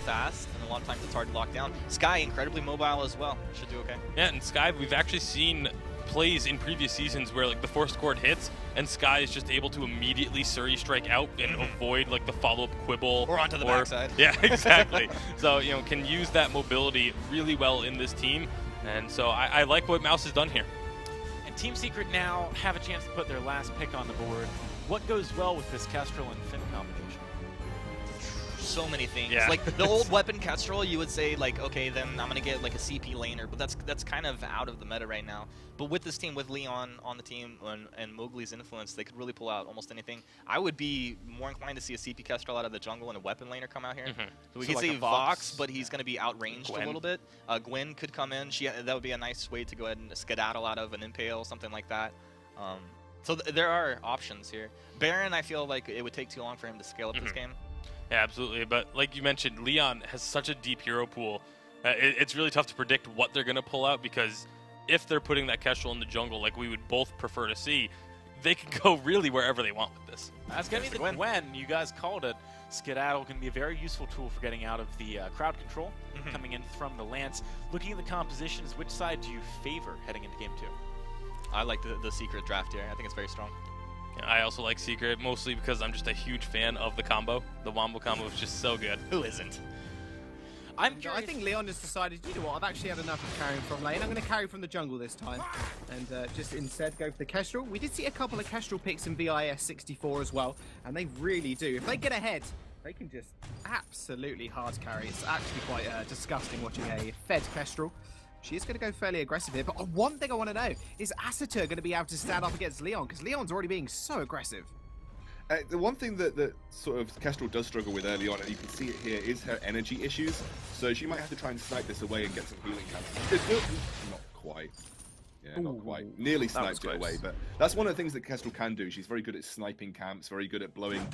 fast, and a lot of times it's hard to lock down. Skye, incredibly mobile as well. Should do okay. Yeah, and Skye, we've actually seen plays in previous seasons where like the force chord hits and Skye is just able to immediately Surrey strike out and avoid like the follow-up quibble or onto the backside. Yeah, exactly. So can use that mobility really well in this team, and so I like what Mouse has done here. And Team Secret now have a chance to put their last pick on the board. What goes well with this Kestrel and Finn combination? So many things. Yeah. Like the old weapon Kestrel, you would say like, okay, then I'm gonna get like a CP laner, but that's kind of out of the meta right now. But with this team, with Leon on the team and Mowgli's influence, they could really pull out almost anything. I would be more inclined to see a CP Kestrel out of the jungle and a weapon laner come out here. So we could like say a Vox, but he's gonna be outranged Gwen. a little bit. Gwen could come in. That would be a nice way to go ahead and skedaddle out of an Impale, something like that. So there are options here. Baron, I feel like it would take too long for him to scale up this game. Yeah, absolutely. But like you mentioned, Leon has such a deep hero pool. It's really tough to predict what they're going to pull out, because if they're putting that Kestrel in the jungle like we would both prefer to see, they can go really wherever they want with this. That's going to be the Gwen. You guys called it. Skedaddle can be a very useful tool for getting out of the crowd control coming in from the Lance. Looking at the compositions, which side do you favor heading into Game 2? I like the Secret draft here. I think it's very strong. Yeah, I also like Secret, mostly because I'm just a huge fan of the combo. The Wombo combo is just so good. Who isn't? I'm curious. I think Leon has decided, you know what, I've actually had enough of carrying from lane. I'm going to carry from the jungle this time. And just instead go for the Kestrel. We did see a couple of Kestrel picks in VIS 64 as well. And they really do. If they get ahead, they can just absolutely hard carry. It's actually quite disgusting watching a fed Kestrel. She's going to go fairly aggressive here, but one thing I want to know, is Asita going to be able to stand up against Leon? Because Leon's already being so aggressive. The one thing that sort of Kestrel does struggle with early on, and you can see it here, is her energy issues. So she might have to try and snipe this away and get some healing camps. Not quite. Yeah, not quite. Nearly sniped it away, but that's one of the things that Kestrel can do. She's very good at sniping camps, very good at blowing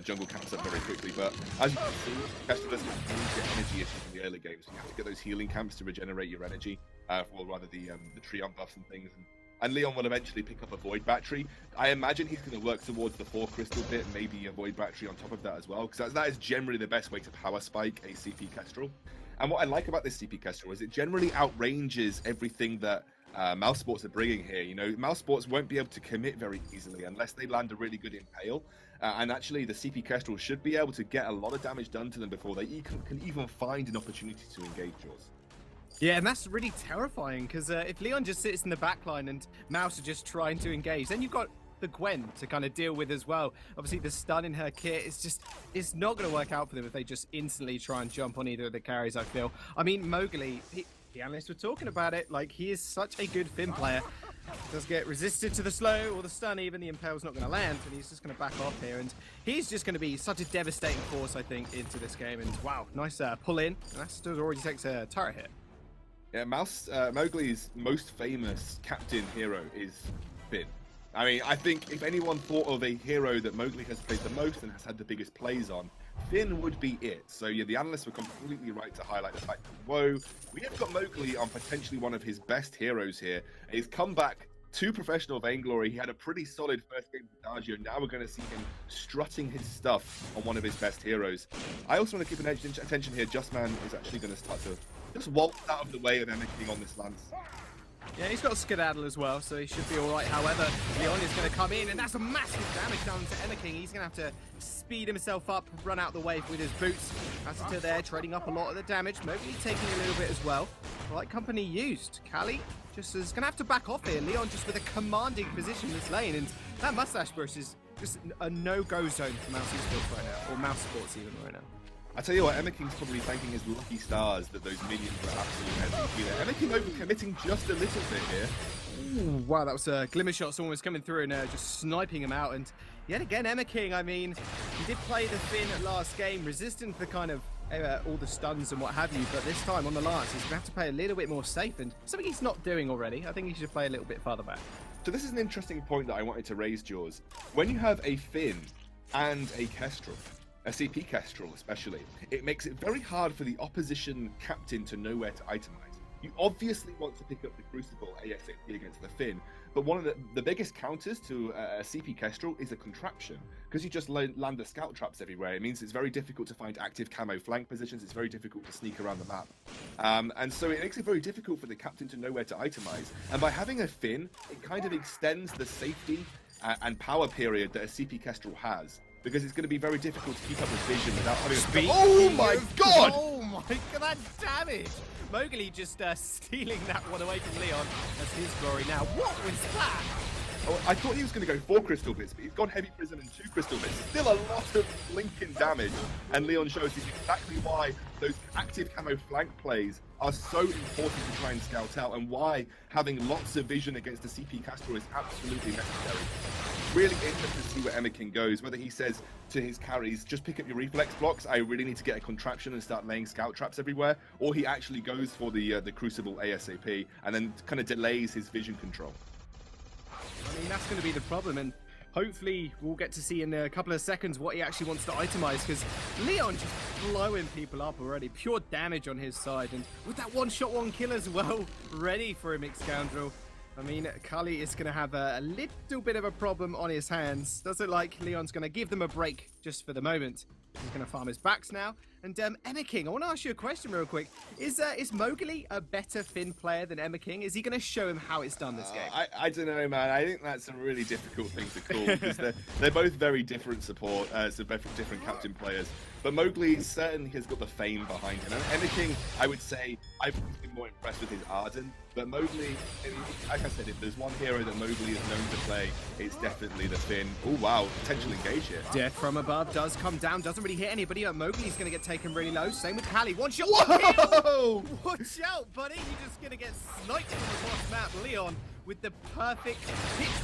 jungle camps up very quickly. But as you can see, Kestrel doesn't get energy issues in the early games. You have to get those healing camps to regenerate your energy, or rather the Treant buffs and things. And Leon will eventually pick up a Void Battery. I imagine he's going to work towards the 4 crystal bit, maybe a Void Battery on top of that as well, because that is generally the best way to power spike a CP Kestrel. And what I like about this CP Kestrel is it generally outranges everything that MouseSports are bringing here. MouseSports won't be able to commit very easily unless they land a really good Impale. And actually, the CP Kestrel should be able to get a lot of damage done to them before they can even find an opportunity to engage yours. Yeah, and that's really terrifying, because if Leon just sits in the backline and Mouse are just trying to engage, then you've got the Gwen to kind of deal with as well. Obviously, the stun in her kit, it's not going to work out for them if they just instantly try and jump on either of the carries, I feel. I mean, Mowgli, the analysts were talking about it, like, he is such a good Finn player. Does get resisted to the slow or the stun, even the Impale's not going to land, and he's just going to back off here, and he's just going to be such a devastating force, I think, into this game. And wow, nice pull in, and that still already takes a turret hit. Yeah, Mowgli's most famous captain hero is Finn. I mean, I think if anyone thought of a hero that Mowgli has played the most and has had the biggest plays on, Finn would be it. So yeah, the analysts were completely right to highlight the fact that, whoa, we have got Mowgli on potentially one of his best heroes here. He's come back to professional Vainglory. He had a pretty solid first game with Dagio. Now we're going to see him strutting his stuff on one of his best heroes. I also want to keep an attention here. Justman is actually going to start to just waltz out of the way of anything on this Lance. Yeah, he's got a skedaddle as well, so he should be alright. However, Leon is going to come in, and that's a massive damage down to Enneking. He's going to have to speed himself up, run out the way with his boots. Asita there, trading up a lot of the damage. Mowgli taking a little bit as well. Right company used. Kali just is going to have to back off here. Leon just with a commanding position in this lane, and that mustache brush is just a no-go zone for MouseSports right now, or MouseSports even right now. I tell you what, Emma King's probably thanking his lucky stars that those minions were absolutely MVP there. Emma King overcommitting just a little bit here. Ooh, wow, that was a glimmer shot. Someone was coming through and just sniping him out. And yet again, Emma King, I mean, he did play the Finn last game, resistant to the kind of all the stuns and what have you. But this time on the Lance, he's going to have to play a little bit more safe, and something he's not doing already. I think he should play a little bit farther back. So this is an interesting point that I wanted to raise, Jaws. When you have a Finn and a Kestrel, a CP Kestrel especially, it makes it very hard for the opposition captain to know where to itemize. You obviously want to pick up the Crucible ASAP against the Finn, but one of the biggest counters to a CP Kestrel is a contraption, because you just land the scout traps everywhere. It means it's very difficult to find active camo flank positions. It's very difficult to sneak around the map. And so it makes it very difficult for the captain to know where to itemize. And by having a Finn, it kind of extends the safety and power period that a CP Kestrel has, because it's going to be very difficult to keep up with vision without having Oh my god! Oh my god, that damage! Mowgli just stealing that one away from Leon. That's his glory now. What was that? Oh, I thought he was going to go 4 crystal bits, but he's gone heavy prism and 2 crystal bits. Still a lot of Lincoln damage, and Leon shows us exactly why those active camo flank plays are so important to try and scout out, and why having lots of vision against the CP Kestrel is absolutely necessary. Really interested to see where King goes, whether he says to his carries, just pick up your reflex blocks, I really need to get a contraption and start laying scout traps everywhere, or he actually goes for the Crucible ASAP and then kind of delays his vision control. I mean, that's going to be the problem, and hopefully we'll get to see in a couple of seconds what he actually wants to itemize, because Leon just blowing people up already. Pure damage on his side, and with that one-shot, one-kill as well, ready for him, Scoundrel. I mean, Kali is going to have a little bit of a problem on his hands. Does it like Leon's going to give them a break just for the moment? He's going to farm his backs now. And Emma King, I want to ask you a question real quick. Is Mowgli a better Finn player than Emma King? Is he going to show him how it's done this game? I don't know, man. I think that's a really difficult thing to call, because they're both very different support, so different captain players. But Mowgli certainly has got the fame behind him. And Emma King, I would say, I've been more impressed with his Arden. But Mowgli, like I said, if there's one hero that Mowgli is known to play, it's definitely the Finn. Oh wow, potential engage here. Death from above does come down, doesn't really hit anybody, but Mowgli's going to get taken really low. Same with Kali. One shot, one kill! Watch out, buddy. You're just going to get sniped from across map. Leon with the pitch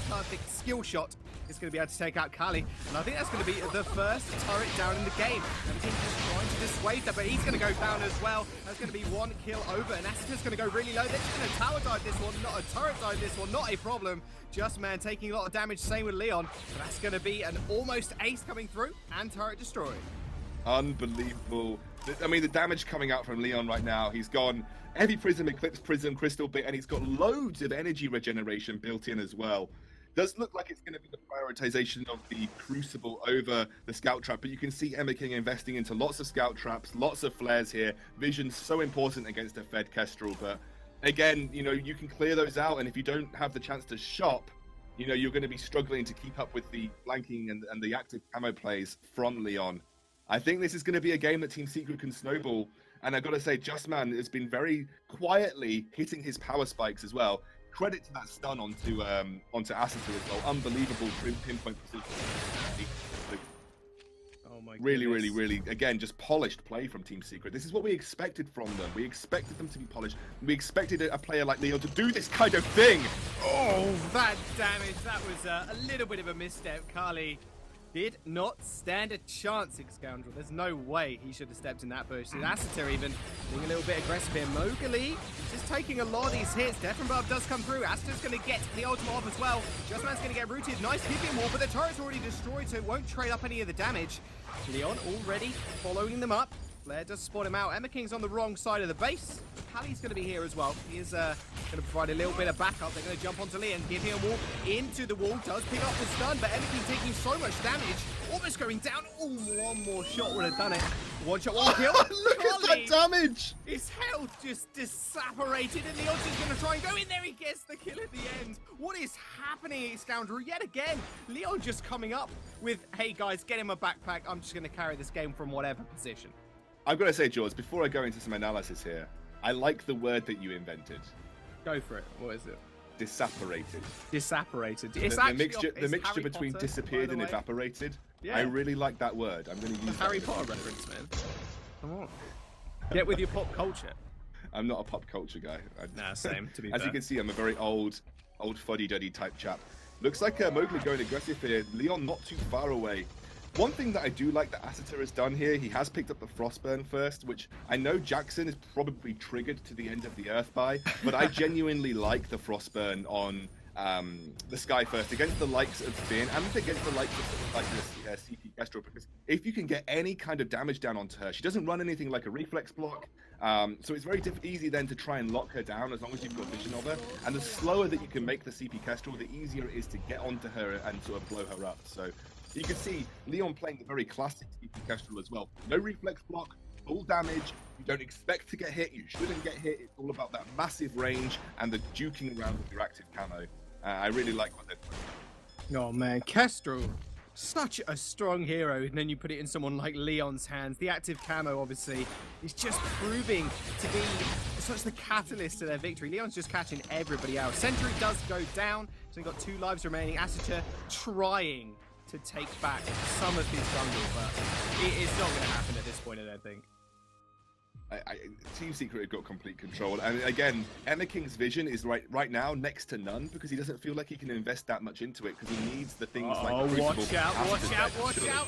perfect skill shot is going to be able to take out Kali. And I think that's going to be the first turret down in the game. And King just trying to dissuade that, but he's going to go down as well. That's going to be one kill over, and Asita's going to go really low. They're just going to tower dive this one, not a turret dive this one, not a problem. Just Man taking a lot of damage, same with Leon. But that's going to be an almost ace coming through, and turret destroyed. Unbelievable. I mean, the damage coming out from Leon right now, he's gone heavy prism, eclipse prism, crystal bit, and he's got loads of energy regeneration built in as well. Does look like it's going to be the prioritization of the Crucible over the scout trap, but you can see Emma King investing into lots of scout traps, lots of flares here. Vision's so important against a fed Kestrel, but again, you know, you can clear those out, and if you don't have the chance to shop, you know, you're going to be struggling to keep up with the flanking and the active camo plays from Leon. I think this is going to be a game that Team Secret can snowball, and I've got to say, Justman has been very quietly hitting his power spikes as well. Credit to that stun onto Asita as well. Unbelievable pinpoint precision. Oh my goodness. Really, again, just polished play from Team Secret. This is what we expected from them. We expected them to be polished. We expected a player like Leon to do this kind of thing. Oh, that damage. That was a little bit of a misstep. Kali did not stand a chance, Scoundrel. There's no way he should have stepped in that bush. And Asita even being a little bit aggressive here. Mowgli just taking a lot of these hits. Death from above does come through. Asita's going to get the ultimate off as well. Justman's going to get rooted. Nice keeping wall, but the turret's already destroyed, so it won't trade up any of the damage. Leon already following them up. Flair does spot him out. Emma King's on the wrong side of the base. Kali's going to be here as well. He is going to provide a little bit of backup. They're going to jump onto Leon, give him a wall into the wall. Does pick up the stun, but Emma King taking so much damage. Almost going down. Oh, one more shot would have done it. One shot, one kill. Look at that damage! His health just disapparated, and Leon's just going to try and go in there. He gets the kill at the end. What is happening, Scoundrel? Yet again, Leon just coming up with, hey guys, get him a backpack. I'm just going to carry this game from whatever position. I've got to say, George, before I go into some analysis here, I like the word that you invented. Go for it. What is it? Disapparated. Disapparated. The mixture between disappeared and evaporated. Yeah. I really like that word. I'm going to use Harry Potter reference, man. Come on. Get with your pop culture. I'm not a pop culture guy. Nah, same, to be As fair. you can see, I'm a very old fuddy-duddy type chap. Looks like Mowgli going aggressive here. Leon not too far away. One thing that I do like that Asita has done here, he has picked up the Frostburn first, which I know Jackson is probably triggered to the end of the Earth by, but I genuinely like the Frostburn on the Sky first against the likes of Finn and against the likes of like the CP Kestrel, because if you can get any kind of damage down onto her, she doesn't run anything like a reflex block. So it's very easy then to try and lock her down as long as you've got vision of her. And the slower that you can make the CP Kestrel, the easier it is to get onto her and sort of blow her up. So you can see Leon playing the very classic CP Kestrel as well. No reflex block, full damage. You don't expect to get hit. You shouldn't get hit. It's all about that massive range and the duking around with your active camo. I really like what they're doing. Oh man, Kestrel, such a strong hero, and then you put it in someone like Leon's hands. The active camo, obviously, is just proving to be such the catalyst to their victory. Leon's just catching everybody out. Sentry does go down, so we've got 2 lives remaining. Asiter trying to take back some of his jungle, but it is not going to happen at this point, I don't think. Team Secret have got complete control, and again, Emma King's vision is right now next to none because he doesn't feel like he can invest that much into it because he needs the things like Crucible. Watch out!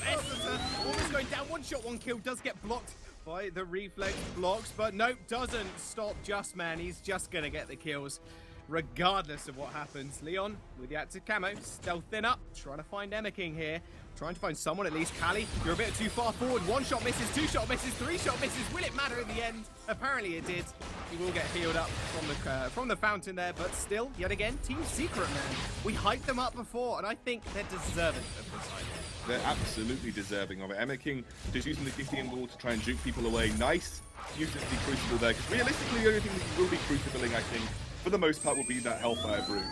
Esther almost going down. 1 shot, 1 kill does get blocked by the reflex blocks, but nope, doesn't stop Just Man. He's just gonna get the kills regardless of what happens. Leon with the active camo, stealthing up, trying to find Emma King here. Trying to find someone at least. Callie, you're a bit too far forward. 1 shot misses, 2 shot misses, 3 shot misses. Will it matter in the end? Apparently it did. He will get healed up from the fountain there, but still, yet again, Team Secret, man. We hyped them up before, and I think they're deserving of this hype. They're absolutely deserving of it. Emma King just using the Gideon wall to try and juke people away. Nice. Uses the Crucible there, because realistically, the only thing that you will be crucibling, I think, for the most part, will be that Hellfire Brew.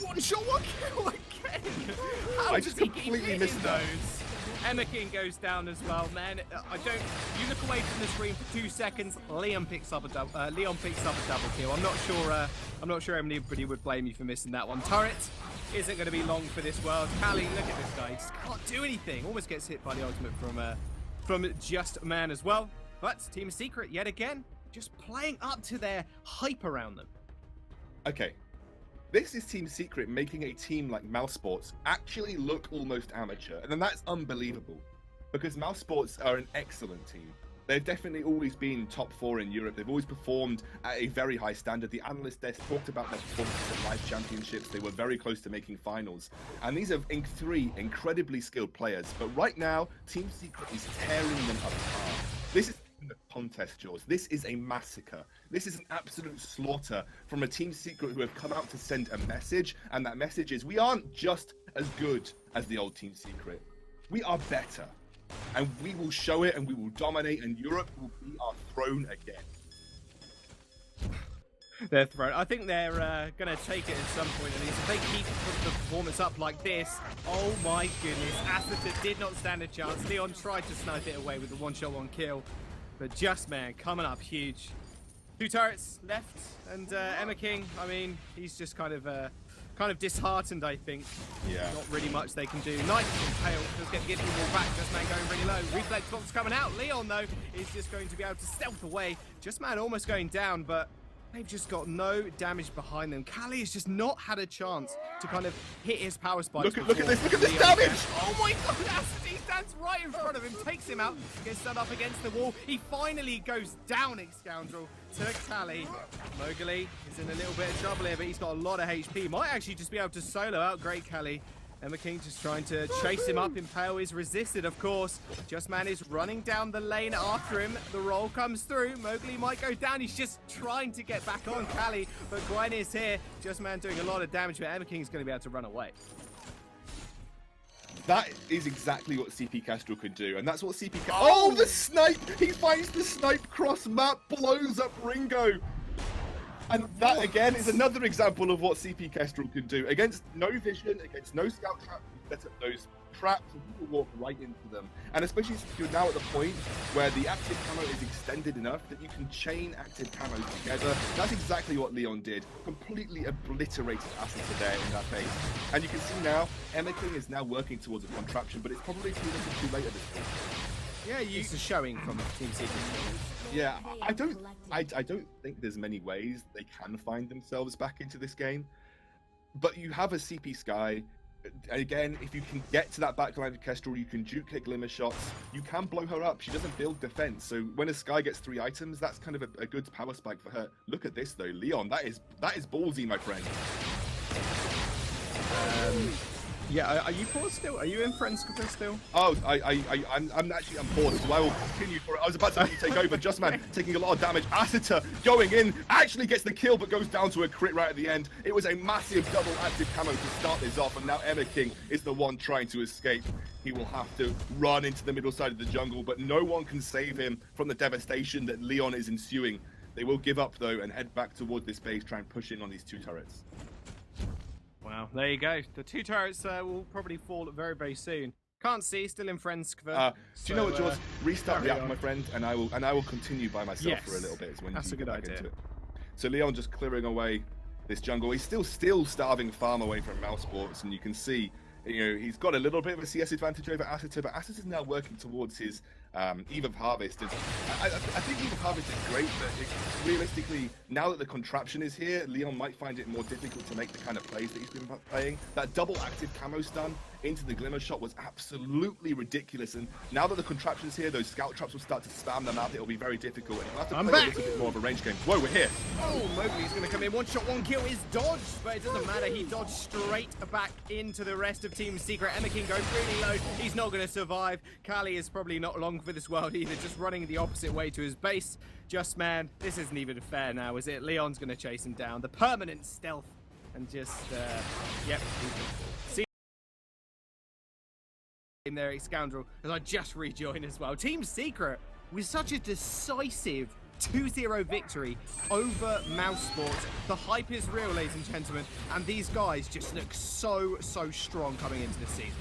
1 shot, 1 kill again. How I just completely missed that. Emma King goes down as well, man. You look away from the screen for 2 seconds. Leon picks up a double kill. I'm not sure anybody would blame you for missing that one. Turret isn't going to be long for this world. Callie, look at this guy. He just can't do anything. Almost gets hit by the ultimate from Just Man as well. But Team Secret yet again, just playing up to their hype around them. Okay. This is Team Secret making a team like MouseSports actually look almost amateur, and then that's unbelievable because MouseSports are an excellent team. They've definitely always been top 4 in Europe. They've always performed at a very high standard. The analyst desk talked about their performances at live championships. They were very close to making finals. And these are 3 incredibly skilled players. But right now, Team Secret is tearing them apart. This is a contest, Jaws. This is a massacre. This is an absolute slaughter from a Team Secret who have come out to send a message, and that message is we aren't just as good as the old Team Secret. We are better, and we will show it, and we will dominate, and Europe will be our throne again. Their throne. I think they're going to take it at some point at least. If they keep the performance up like this, oh my goodness. Asita did not stand a chance. Leon tried to snipe it away with the 1 shot, 1 kill. But Just Man coming up huge. 2 turrets left, and Emma King, I mean, he's just kind of disheartened, I think. Yeah. Not really much they can do. Nice and Pale does get the Gideon wall back. Just Man going really low. Reflex box coming out. Leon, though, is just going to be able to stealth away. Just Man almost going down, but they've just got no damage behind them. Callie has just not had a chance to kind of hit his power spikes. Look at this damage! Oh my god, Asity stands right in front of him, takes him out, gets done up against the wall. He finally goes down, Scoundrel, to Callie. Mowgli is in a little bit of trouble here, but he's got a lot of HP. Might actually just be able to solo out Great Callie. Emma King just trying to chase him up. Impale is resisted, of course. Just Man is running down the lane after him. The roll comes through. Mowgli might go down. He's just trying to get back on Callie, but Gwen is here. Just Man doing a lot of damage, but Emma King's going to be able to run away. That is exactly what CP Kestrel could do, and that's what CP Kestrel... Oh, the snipe! He finds the snipe cross map, blows up Ringo! And that, again, is another example of what CP Kestrel can do. Against no vision, against no scout trap, you set up those traps and people walk right into them. And especially if you're now at the point where the active camo is extended enough that you can chain active camos together. That's exactly what Leon did. Completely obliterated Asita there in that base. And you can see now, Emma King is now working towards a contraption, but it's probably too late at this point. Yeah, it's a showing from Team Secret. Yeah, I don't think there's many ways they can find themselves back into this game. But you have a CP Sky. Again, if you can get to that backline of Kestrel, you can juke kick Glimmer shots. You can blow her up. She doesn't build defense. So when a Sky gets 3 items, that's kind of a good power spike for her. Look at this though, Leon. That is ballsy, my friend. Yeah, are you paused still? Are you in Friends still? Oh, I'm paused, so I will continue for it. I was about to let you take over. Just Man taking a lot of damage. Asita going in, actually gets the kill, but goes down to a crit right at the end. It was a massive double active camo to start this off, and now Emma King is the one trying to escape. He will have to run into the middle side of the jungle, but no one can save him from the devastation that Leon is ensuing. They will give up, though, and head back toward this base, try and push in on these 2 turrets. Wow, there you go. The 2 turrets will probably fall very, very soon. Can't see, still in Frenskva. Do you know what, George? Restart the app, my friend, and I will continue by myself for a little bit. When that's you a good get back idea. into it. So Leon just clearing away this jungle. He's still starving farm away from MouseSports, and you can see, he's got a little bit of a CS advantage over Asita, but Asita is now working towards his Eve of Harvest. And I think Eve of Harvest is great, but realistically, now that the contraption is here, Leon might find it more difficult to make the kind of plays that he's been playing. That double active camo stun into the Glimmer shot was absolutely ridiculous, and now that the contraption's here, those scout traps will start to spam them out. It'll be very difficult, and he'll have to play a little bit more of a range game. Whoa, we're here. Oh, Mowgli's going to come in. 1 shot, 1 kill is dodged, but it doesn't matter. He dodged straight back into the rest of Team Secret. Emma King goes really low. He's not going to survive. Kali is probably not long for this world either, just running the opposite way to his base. Just Man, this isn't even fair now, is it? Leon's going to chase him down. The permanent stealth, and just, yep. See there, Scoundrel, as I just rejoined as well. Team Secret with such a decisive 2-0 victory over MouseSports. The hype is real, ladies and gentlemen, and these guys just look so strong coming into the season.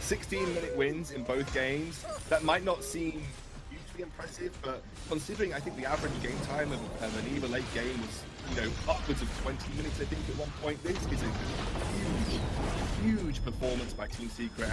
16-minute wins in both games. That might not seem hugely impressive, but considering I think the average game time of an EVA late game was, upwards of 20 minutes, I think, at one point, this is a huge performance by Team Secret.